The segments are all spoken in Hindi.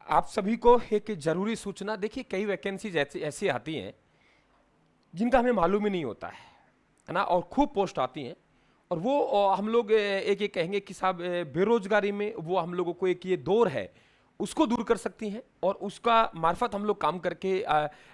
आप सभी को एक जरूरी सूचना। देखिए, कई वैकेंसीज ऐसी ऐसी आती हैं जिनका हमें मालूम ही नहीं होता है ना, और खूब पोस्ट आती हैं। और वो हम लोग एक ये कहेंगे कि साहब बेरोजगारी में वो हम लोगों को एक ये दौर है, उसको दूर कर सकती हैं, और उसका मार्फत हम लोग काम करके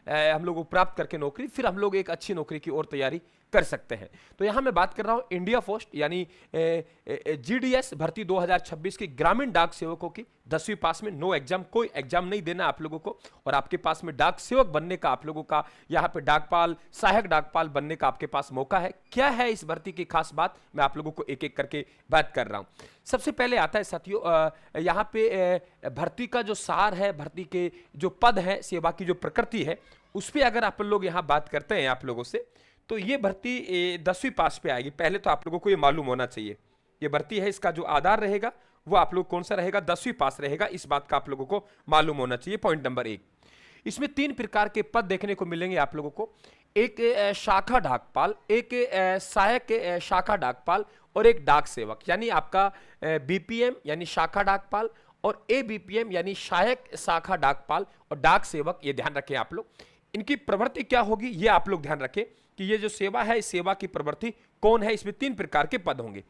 हम लोग को प्राप्त करके नौकरी, फिर हम लोग एक अच्छी नौकरी की ओर तैयारी कर सकते हैं। तो यहाँ मैं बात कर रहा हूँ इंडिया पोस्ट यानी जीडीएस भर्ती 2026 की ग्रामीण डाक सेवकों की 10वीं पास में, नो एग्जाम, कोई एग्जाम नहीं देना आप लोगों को। और आपके पास में डाक सेवक बनने का आप लोगों का यहाँ पे डाकपाल, सहायक डाकपाल बनने का आपके पास मौका है। क्या है इस भर्ती की खास बात, मैं आप लोगों को एक एक करके बात कर रहा हूँ। सबसे पहले आता है साथियों, यहाँ पे भर्ती का जो सार है, भर्ती के जो पद है, सेवा की जो प्रकृति है, उस पर अगर आप लोग यहाँ बात करते हैं आप लोगों से, तो ये भर्ती 10वीं पास पे आएगी। पहले तो आप लोगों को ये मालूम होना चाहिए, ये भर्ती है, इसका जो आधार रहेगा वो आप लोग कौन सा रहेगा, 10वीं पास रहेगा। इस बात का आप लोगों को मालूम होना चाहिए। पॉइंट नंबर 1, इसमें 3 प्रकार के पद देखने को मिलेंगे आप लोगों को। एक शाखा डाकपाल, एक सहायक शाखा डाकपाल, और एक डाक सेवक। यानी आपका बीपीएम यानी शाखा डाकपाल, और एबीपीएम यानी सहायक शाखा डाकपाल और डाक सेवक। ये ध्यान रखें आप लोग, इनकी प्रवृत्ति क्या होगी ये आप लोग ध्यान रखें कि ये जो सेवा है, इस सेवा की प्रवृत्ति कौन है। इसमें 3 प्रकार के पद होंगे।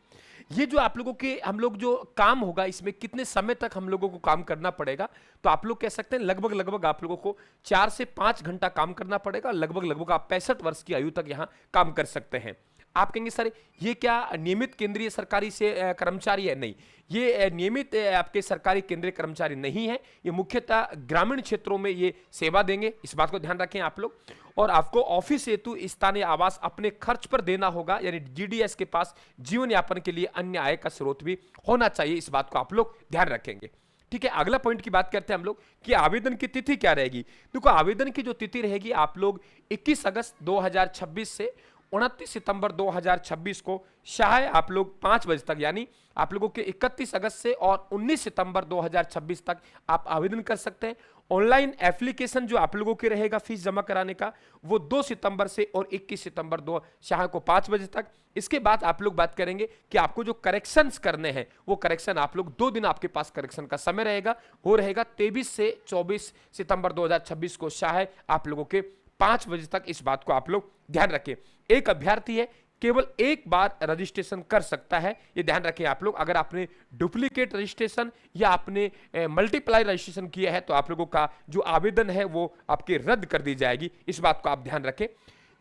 ये जो आप लोगों के हम लोग जो काम होगा, इसमें कितने समय तक हम लोगों को काम करना पड़ेगा, तो आप लोग कह सकते हैं लगभग लगभग आप लोगों को 4 से 5 घंटा काम करना पड़ेगा। लगभग लगभग आप 65 वर्ष की आयु तक यहाँ काम कर सकते हैं। आप कहेंगे सर ये क्या नियमित केंद्रीय सरकारी से कर्मचारी है? नहीं, ये नियमित आपके सरकारी केंद्रीय कर्मचारी नहीं है। ये मुख्यतः ग्रामीण क्षेत्रों में ये सेवा देंगे, इस बात को ध्यान रखें आप लोग। और आपको ऑफिस हेतु स्थानीय आवास अपने खर्च पर देना होगा, यानी जीडीएस के पास जीवन यापन के लिए अन्य आय का स्रोत भी होना चाहिए। इस बात को आप लोग ध्यान रखेंगे। ठीक है, अगला पॉइंट की बात करते हैं हम लोग कि आवेदन की तिथि क्या रहेगी। देखो, आवेदन की जो तिथि रहेगी, आप लोग 21 अगस्त 2026 से 29 सितंबर 2026 को शायद आप लोग 5 बजे तक, यानी आप लोगों के 31 अगस्त से और 19 सितंबर 2026 तक आप आवेदन कर सकते हैं। ऑनलाइन एप्लीकेशन जो आप लोगों के रहेगा फीस जमा कराने का, वो 2 सितंबर से और 21 सितंबर 2 शाम को 5 बजे तक। इसके बाद आप लोग बात करेंगे कि आपको जो करेक्शंस करने हैं, वो करेक्शन आप लोग 2 दिन आपके पास करेक्शन का समय रहेगा, वो रहेगा 23 से 24 सितंबर 2026 को शायद आप लोगों के 5 बजे तक। इस बात को आप लोग ध्यान रखें। एक अभ्यर्थी है, केवल एक बार रजिस्ट्रेशन कर सकता है, ये ध्यान रखें आप लोग। अगर आपने डुप्लीकेट रजिस्ट्रेशन या आपने मल्टीप्लाई रजिस्ट्रेशन किया है, तो आप लोगों का जो आवेदन है वो आपके रद्द कर दी जाएगी। इस बात को आप ध्यान रखें।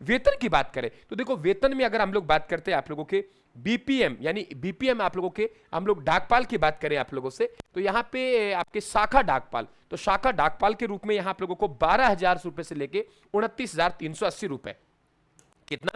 वेतन की बात करें तो देखो, वेतन में अगर हम लोग बात करते हैं आप लोगों के बीपीएम, यानी बीपीएम आप लोगों के, हम लोग डाकपाल की बात करें आप लोगों से, तो यहाँ पे आपके शाखा डाकपाल, तो शाखा डाकपाल के रूप में यहाँ आप लोगों को 12,000 रुपए से लेके 29,380 रुपए, कितना,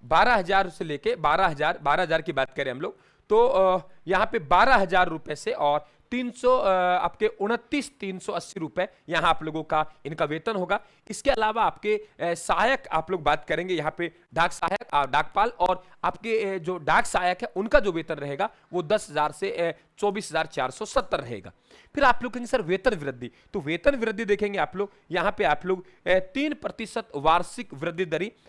12,000 से लेके 12,000 की बात करें हम लोग, तो यहाँ पे 12,000 रुपए से और 300 आपके 29,380 रुपए यहाँ आप लोगों का इनका वेतन होगा। इसके अलावा आपके सहायक आप लोग बात करेंगे, यहाँ पे डाक सहायक, डाकपाल, और आपके जो डाक सहायक है उनका जो वेतन रहेगा वो 10,000 से 24,470 रहेगा। फिर आप लोग कहेंगे सर वेतन वृद्धि, तो वेतन वृद्धि देखेंगे आप लोग, यहाँ पे आप लोग 3% वार्षिक वृद्धि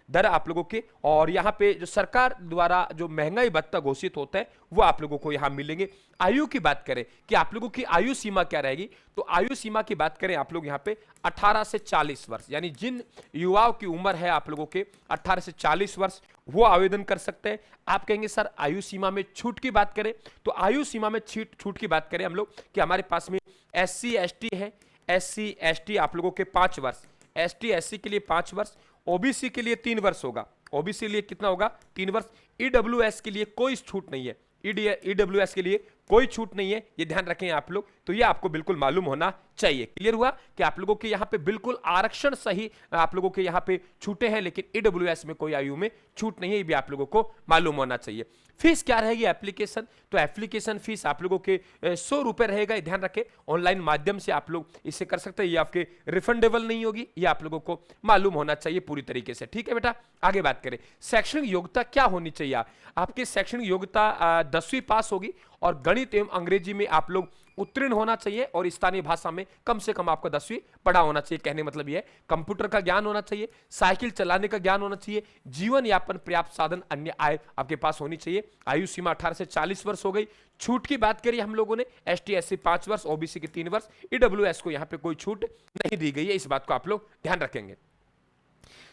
दर आप लोगों के, और यहाँ पे जो सरकार द्वारा जो महंगाई भत्ता घोषित होता है वो आप लोगों को यहाँ मिलेंगे। आयु की बात करें कि आप लोगों की आयु सीमा क्या रहेगी, तो आयु सीमा की बात करें आप लोग यहाँ पे 18 से 40 वर्ष, यानी जिन युवाओं की उम्र है आप लोगों के 18 से 40 वर्ष, वो आवेदन कर सकते हैं। आप कहेंगे सर आयु सीमा में छूट की बात करें, तो आयु सीमा में छूट की बात करें हम लोग कि हमारे पास में SC ST है, SC ST आप लोगों के 5 वर्ष, ST SC के लिए 5 वर्ष, OBC के लिए 3 वर्ष होगा, OBC के लिए कितना होगा, 3 वर्ष। EWS के लिए कोई छूट नहीं है, EWS के लिए कोई छूट नहीं है, ये ध्यान रखें आप लोग। तो ये आपको बिल्कुल मालूम होना चाहिए। क्लियर हुआ कि आप लोगों के यहाँ पे बिल्कुल आरक्षण सही आप लोगों के यहाँ पे छूटे हैं, लेकिन EWS में कोई आयु में छूट नहीं है, ये भी आप लोगों को मालूम होना चाहिए। फीस क्या रहेगी एप्लीकेशन, तो एप्लीकेशन फीस आप लोगों के 100 रुपए रहेगा, ये ध्यान रखें। ऑनलाइन माध्यम से आप लोग इसे कर सकते हैं, ये आपके रिफंडेबल नहीं होगी, ये आप लोगों को मालूम होना चाहिए पूरी तरीके से। ठीक है बेटा, आगे बात करें शैक्षणिक योग्यता क्या होनी चाहिए। आपकी शैक्षणिक योग्यता 10वीं पास होगी, और गणित एवं अंग्रेजी में आप लोग उत्तीर्ण होना चाहिए, और स्थानीय भाषा में कम से कम आपको 10वीं पढ़ा होना चाहिए। कहने मतलब यह है कंप्यूटर का ज्ञान होना चाहिए, साइकिल चलाने का ज्ञान होना चाहिए, जीवन यापन पर्याप्त साधन अन्य आय आपके पास होनी चाहिए। आयु सीमा 18 से 40 वर्ष हो गई। छूट की बात करिए हम लोगों ने, एसटी एससी 5 वर्ष, ओबीसी की 3 वर्ष, ईडब्ल्यूएस को यहां पे कोई छूट नहीं दी गई है, इस बात को आप लोग ध्यान रखेंगे।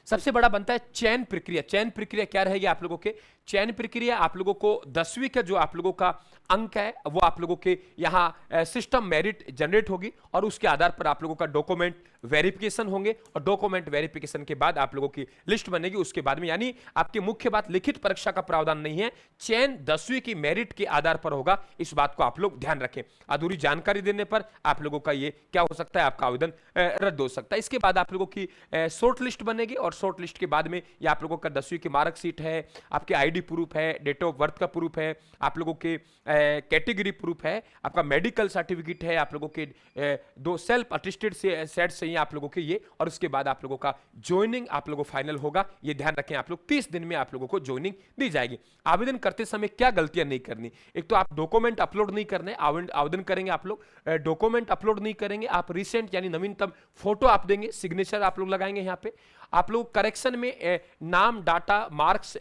सबसे बड़ा बनता है चयन प्रक्रिया। चयन प्रक्रिया क्या रहेगी आप लोगों के? चयन प्रक्रिया आप लोगों को 10वीं का जो आप लोगों का अंक है वो आप लोगों के यहाँ सिस्टम मेरिट जनरेट होगी और उसके आधार पर आप लोगों का डॉक्यूमेंट वेरिफिकेशन होंगे और डॉक्यूमेंट वेरिफिकेशन के बाद आप लोगों की लिस्ट बनेगी। उसके बाद में यानी आपकी मुख्य बात लिखित परीक्षा का प्रावधान नहीं है, चयन 10वीं की मेरिट के आधार पर होगा, इस बात को आप लोग ध्यान रखें। अधूरी जानकारी देने पर आप लोगों का ये क्या हो सकता है, आपका आवेदन रद्द हो सकता है। इसके बाद आप लोगों की शॉर्ट लिस्ट बनेगी और शॉर्ट लिस्ट के बाद में ये आप लोगों का 10वीं की मार्कशीट है, आपके आईडी प्रूफ है, डेट ऑफ बर्थ का प्रूफ है, आप लोगों के कैटेगरी प्रूफ है, आपका मेडिकल सर्टिफिकेट है, आप लोगों के 2 सेल्फ अटेस्टेड सेट से आप लोगों के ये, और उसके बाद आप लोगों का ज्वाइनिंग आप लोगों फाइनल होगा। ये ध्यान रखें आप लोग, 30 दिन में आप लोगों को ज्वाइनिंग दी जाएगी। आवेदन करते समय क्या गलतियां नहीं करनी? एक तो आप डॉक्यूमेंट अपलोड नहीं करने, आवेदन करेंगे आप लोग डॉक्यूमेंट अपलोड नहीं करेंगे, आप रिसेंट यानी नवीनतम फोटो आप देंगे, सिग्नेचर आप लोग लगाएंगे। यहाँ पे आप लोग करेक्शन में नाम, डाटा, मार्क्स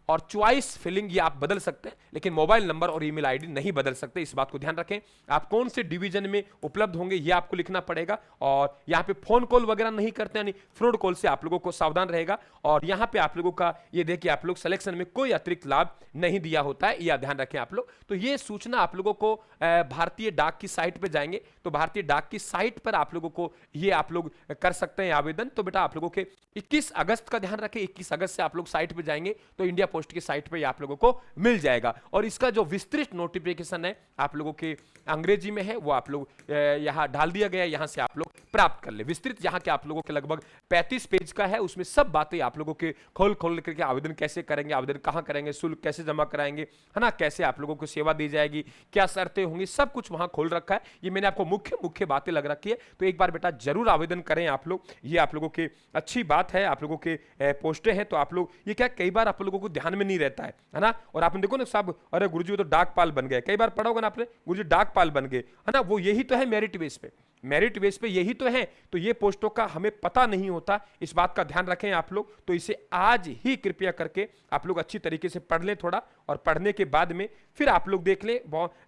और चॉइस फिलिंग ये आप बदल सकते हैं, लेकिन मोबाइल नंबर और ईमेल आईडी नहीं बदल सकते, इस बात को ध्यान रखें। आप कौन से डिवीजन में उपलब्ध होंगे ये आपको लिखना पड़ेगा, और यहाँ पे फोन कॉल वगैरह नहीं करते, यानी फ्रॉड कॉल से आप लोगों को सावधान रहेगा। और यहाँ पे आप लोगों का ये देखिए, आप लोग सिलेक्शन में कोई अतिरिक्त लाभ नहीं दिया होता है, यह ध्यान रखें आप लोग। तो ये सूचना आप लोगों को भारतीय डाक की साइट पे जाएंगे तो भारतीय डाक की साइट पर आप लोगों को ये आप लोग कर सकते हैं आवेदन। तो बेटा आप लोगों के 21 अगस्त का ध्यान रखें, 21 अगस्त से आप लोग साइट पे जाएंगे तो इंडिया पोस्ट की साइट पे आप लोगों को मिल जाएगा। और इसका जो विस्तृत नोटिफिकेशन है आप लोगों के अंग्रेजी में है, वो आप लोग यहां डाल दिया गया है, यहां से आप लोग प्राप्त कर ले। विस्तृत यहां के आप लोगों के लगभग 35 पेज का है, उसमें सब बातें आप लोगों के खोल खोल करके, आवेदन कैसे करेंगे, आवेदन कहां करेंगे, शुल्क कैसे जमा कराएंगे, है ना, कैसे आप लोगों को सेवा दी जाएगी, क्या शर्तें होंगी, सब कुछ वहां खोल रखा है। ये मैंने आपको मुख्य बातें लग रखी है, तो एक बार बेटा जरूर आवेदन करें आप लोग। ये आप लोगों के अच्छी बात है, आप लोगों के पोस्टें हैं, तो आप लोग ये क्या कई बार आप लोगों को ध्यान में नहीं रहता है ना। और आपने देखो ना साहब, अरे गुरुजी वो तो डाकपाल बन गए, कई बार पढ़ा होगा ना आपने, गुरुजी डाकपाल बन गए, है ना। वो यही तो है मेरिट बेस पे, मेरिट बेस पे यही तो है। तो ये पोस्टों का हमें पता नहीं होता, इस बात का ध्यान रखें आप लोग। तो इसे आज ही कृपया करके आप लोग अच्छी तरीके से पढ़ लें थोड़ा, और पढ़ने के बाद में फिर आप लोग देख लें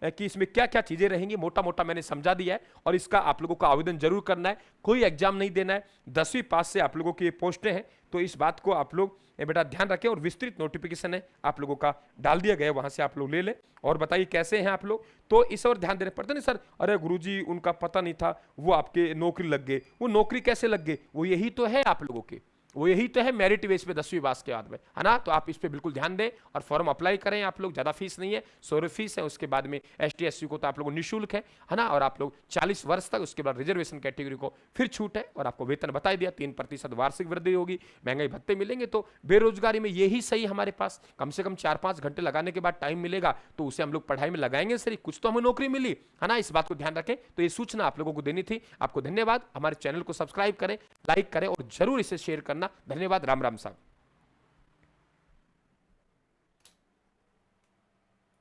कि इसमें क्या क्या चीजें रहेंगी। मोटा मोटा मैंने समझा दिया है, और इसका आप लोगों को आवेदन जरूर करना है, कोई एग्जाम नहीं देना है। 10वीं पास से आप लोगों की ये पोस्टें हैं, तो इस बात को आप लोग बेटा ध्यान रखें। और विस्तृत नोटिफिकेशन है आप लोगों का डाल दिया गया, वहां से आप लोग ले लें। और बताइए कैसे हैं आप लोग, तो इस और ध्यान देने पड़ता नहीं सर, अरे गुरुजी उनका पता नहीं था, वो आपके नौकरी लग गए। वो नौकरी कैसे लग गए? वो यही तो है आप लोगों के, वो यही तो है मेरिट बेस पे 10वीं पास के बाद में, है ना। तो आप इस पे बिल्कुल ध्यान दें और फॉर्म अप्लाई करें आप लोग। ज्यादा फीस नहीं है, 100 रुपये फीस है। उसके बाद में एसटी एससी को तो आप लोगों निःशुल्क है ना। और आप लोग 40 वर्ष तक, उसके बाद रिजर्वेशन कैटेगरी को फिर छूट है। और आपको वेतन बता दिया, 3% वार्षिक वृद्धि होगी, महंगाई भत्ते मिलेंगे। तो बेरोजगारी में यही सही हमारे पास, कम से कम 4-5 घंटे लगाने के बाद टाइम मिलेगा, तो उसे हम लोग पढ़ाई में लगाएंगे सर, कुछ तो हमें नौकरी मिली, है ना। इस बात को ध्यान रखें। तो ये सूचना आप लोगों को देनी थी। आपको धन्यवाद। हमारे चैनल को सब्सक्राइब करें, लाइक करें और जरूर इसे शेयर करना। धन्यवाद। राम राम साहब।